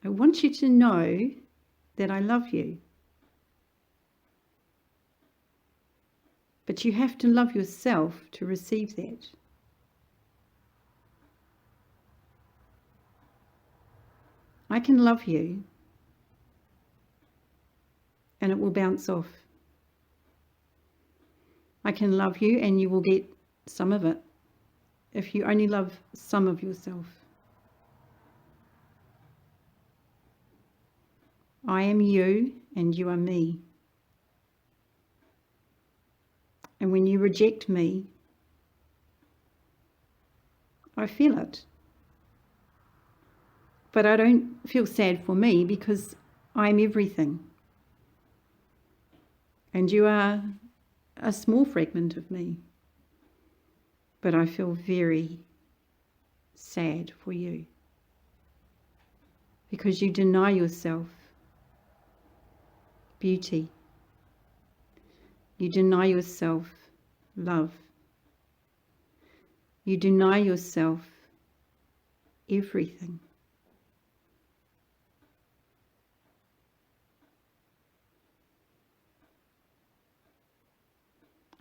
I want you to know that I love you. But you have to love yourself to receive that. I can love you and it will bounce off. I can love you and you will get some of it if you only love some of yourself. I am you and you are me. And when you reject me, I feel it. But I don't feel sad for me because I'm everything. And you are a small fragment of me. But I feel very sad for you because you deny yourself beauty. You deny yourself love. You deny yourself everything.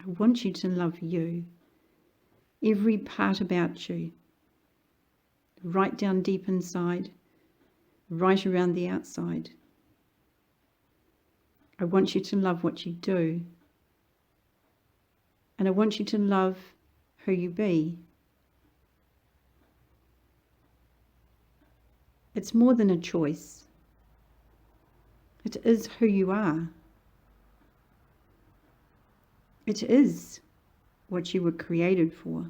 I want you to love you, every part about you, right down deep inside, right around the outside. I want you to love what you do. And I want you to love who you be. It's more than a choice. It is who you are. It is what you were created for.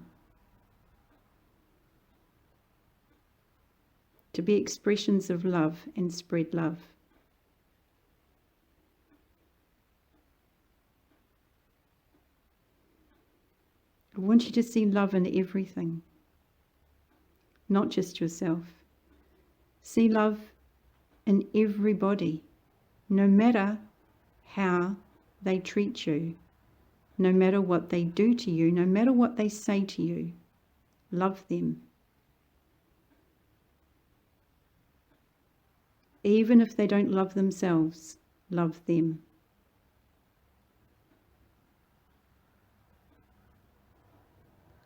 To be expressions of love and spread love. I want you to see love in everything, not just yourself. See love in everybody, no matter how they treat you, no matter what they do to you, no matter what they say to you. Love them. Even if they don't love themselves, love them.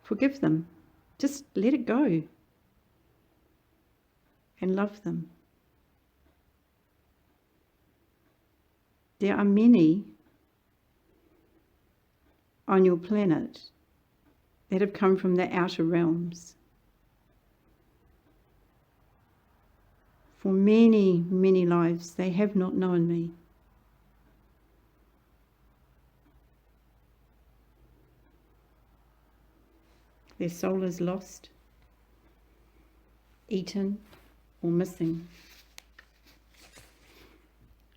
Forgive them. Just let it go. And love them. There are many on your planet that have come from the outer realms. For many, many lives, they have not known me. Their soul is lost, eaten, or missing.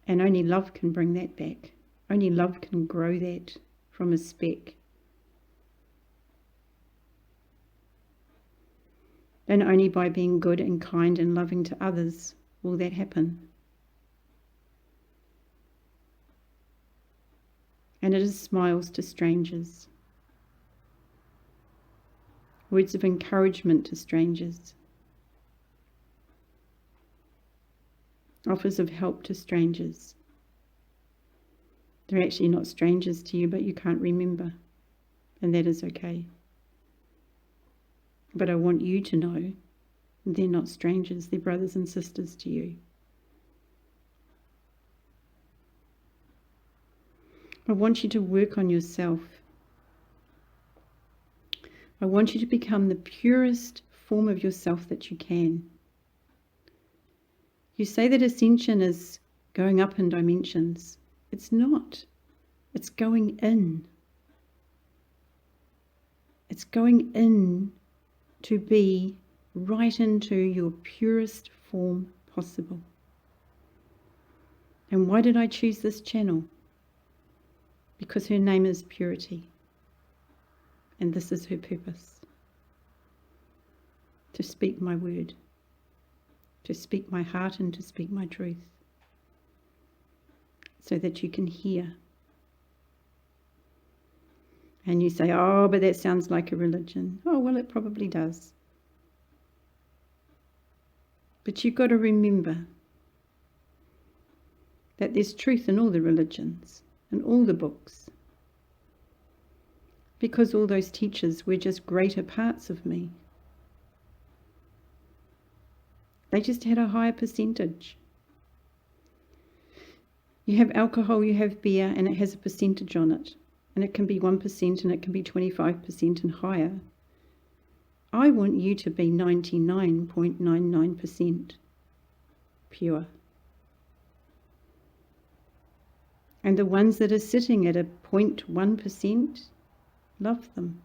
And only love can bring that back. Only love can grow that from a speck. And only by being good and kind and loving to others will that happen. And it is smiles to strangers. Words of encouragement to strangers. Offers of help to strangers. They're actually not strangers to you, but you can't remember. And that is okay. But I want you to know they're not strangers, they're brothers and sisters to you. I want you to work on yourself. I want you to become the purest form of yourself that you can. You say that ascension is going up in dimensions. It's not. It's going in. It's going in to be right into your purest form possible. And why did I choose this channel? Because her name is Purity. And this is her purpose. To speak my word. To speak my heart and to speak my truth. So that you can hear. And you say, oh, but that sounds like a religion. Oh, well, it probably does. But you've got to remember that there's truth in all the religions, in all the books, because all those teachers were just greater parts of me. They just had a higher percentage. You have alcohol, you have beer, and it has a percentage on it. And it can be 1% and it can be 25% and higher. I want you to be 99.99% pure. And the ones that are sitting at a 0.1%, love them.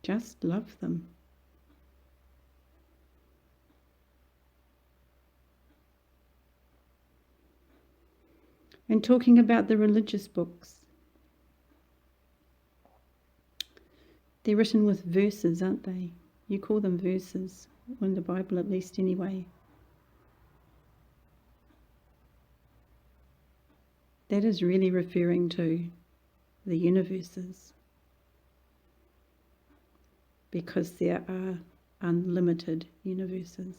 Just love them. And talking about the religious books, they're written with verses, aren't they? You call them verses, in the Bible at least anyway. That is really referring to the universes, because there are unlimited universes.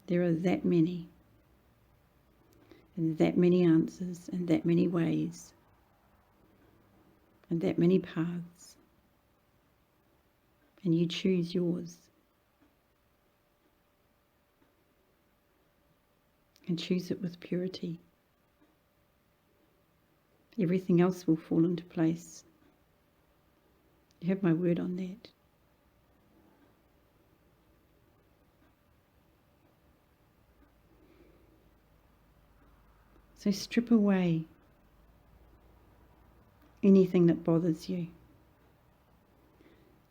There are that many, and that many answers, and that many ways, and that many paths, and you choose yours. And choose it with purity. Everything else will fall into place. You have my word on that. So strip away anything that bothers you.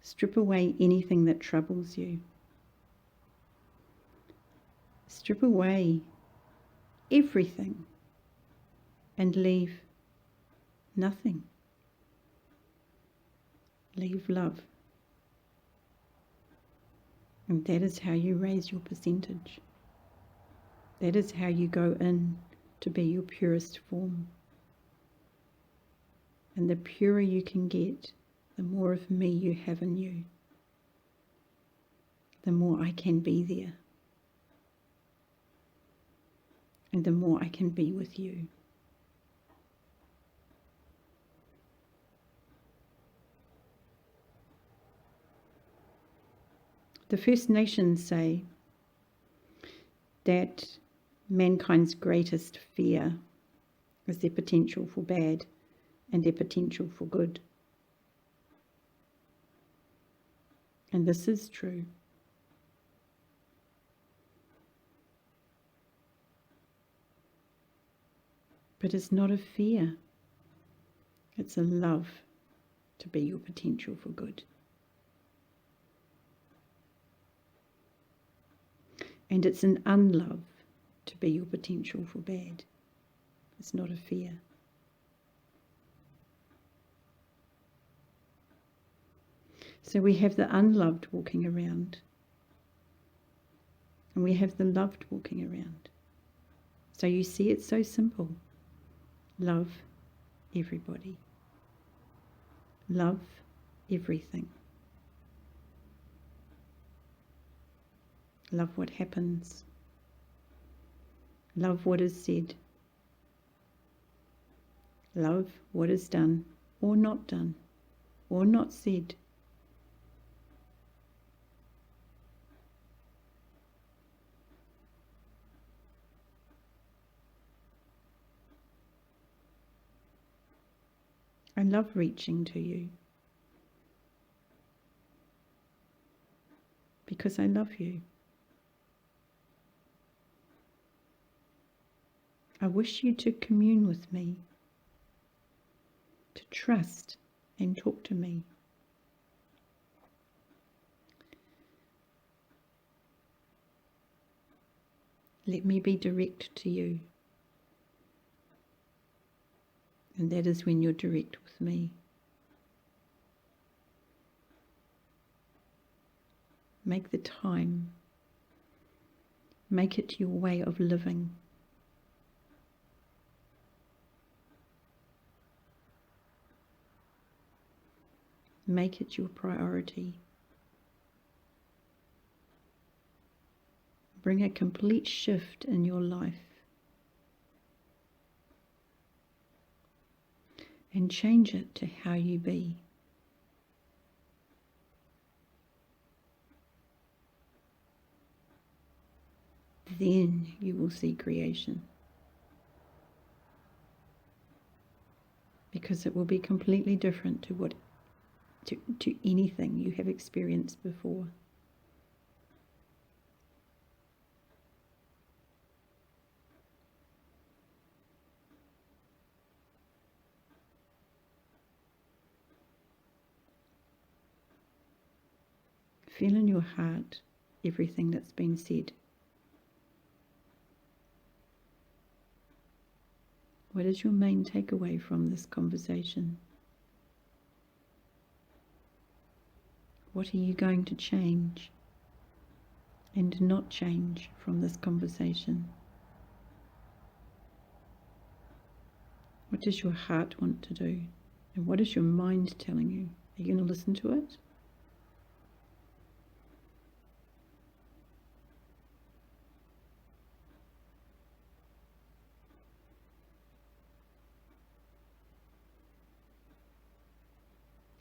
Strip away anything that troubles you. Strip away everything and leave nothing. Leave love. And that is how you raise your percentage. That is how you go in to be your purest form. And the purer you can get, the more of me you have in you, the more I can be there. And the more I can be with you. The First Nations say that mankind's greatest fear is their potential for bad and their potential for good. And this is true. But it's not a fear. It's a love to be your potential for good. And it's an unlove to be your potential for bad. It's not a fear. So we have the unloved walking around. And we have the loved walking around. So you see, it's so simple. Love everybody. Love everything. Love what happens. Love what is said. Love what is done or not done or not said. I love reaching to you because I love you. I wish you to commune with me, to trust and talk to me. Let me be direct to you. And that is when you're direct with me. Make the time. Make it your way of living. Make it your priority. Bring a complete shift in your life. And change it to how you be. Then you will see creation. Because it will be completely different to anything you have experienced before. Feel in your heart everything that's been said. What is your main takeaway from this conversation? What are you going to change and not change from this conversation? What does your heart want to do? And what is your mind telling you? Are you going to listen to it?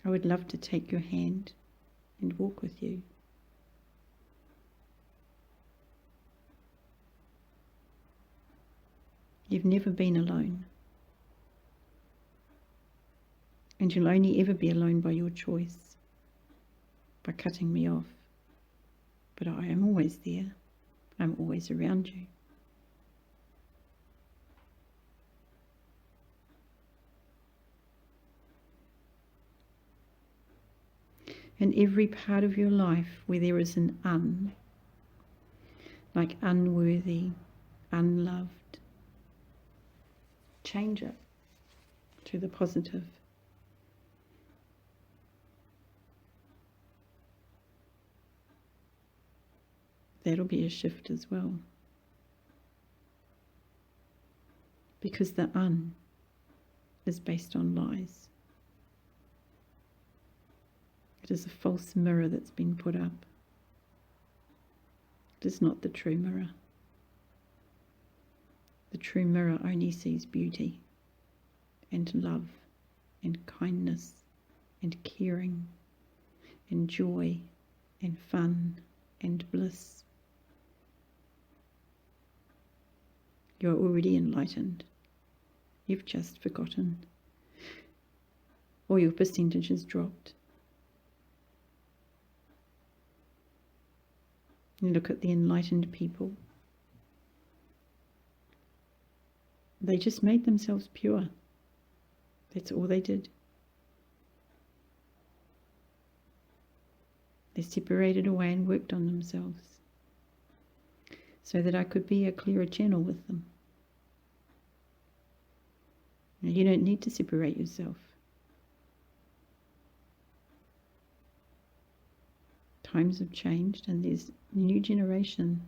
I would love to take your hand and walk with you. You've never been alone. And you'll only ever be alone by your choice, by cutting me off. But I am always there. I'm always around you. In every part of your life where there is an like unworthy, unloved, change it to the positive. That'll be a shift as well. Because the is based on lies. It is a false mirror that's been put up. It is not the true mirror. The true mirror only sees beauty and love and kindness and caring and joy and fun and bliss. You are already enlightened. You've just forgotten. Or your percentage has dropped. You look at the enlightened people. They just made themselves pure. That's all they did. They separated away and worked on themselves so that I could be a clearer channel with them. Now, you don't need to separate yourself. Times have changed and there's a new generation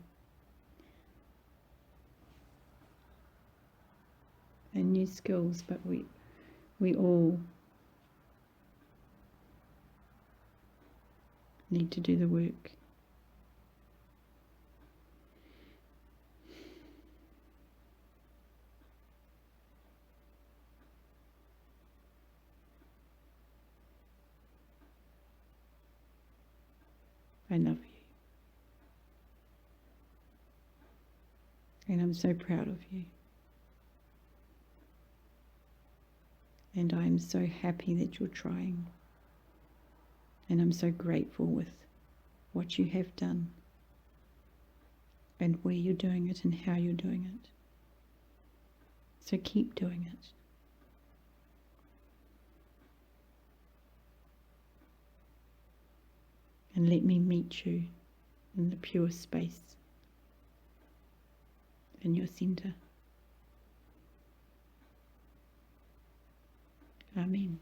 and new skills, but we all need to do the work. I love you. And I'm so proud of you. And I'm so happy that you're trying. And I'm so grateful with what you have done and where you're doing it and how you're doing it. So keep doing it. And let me meet you in the pure space in your center. Amen.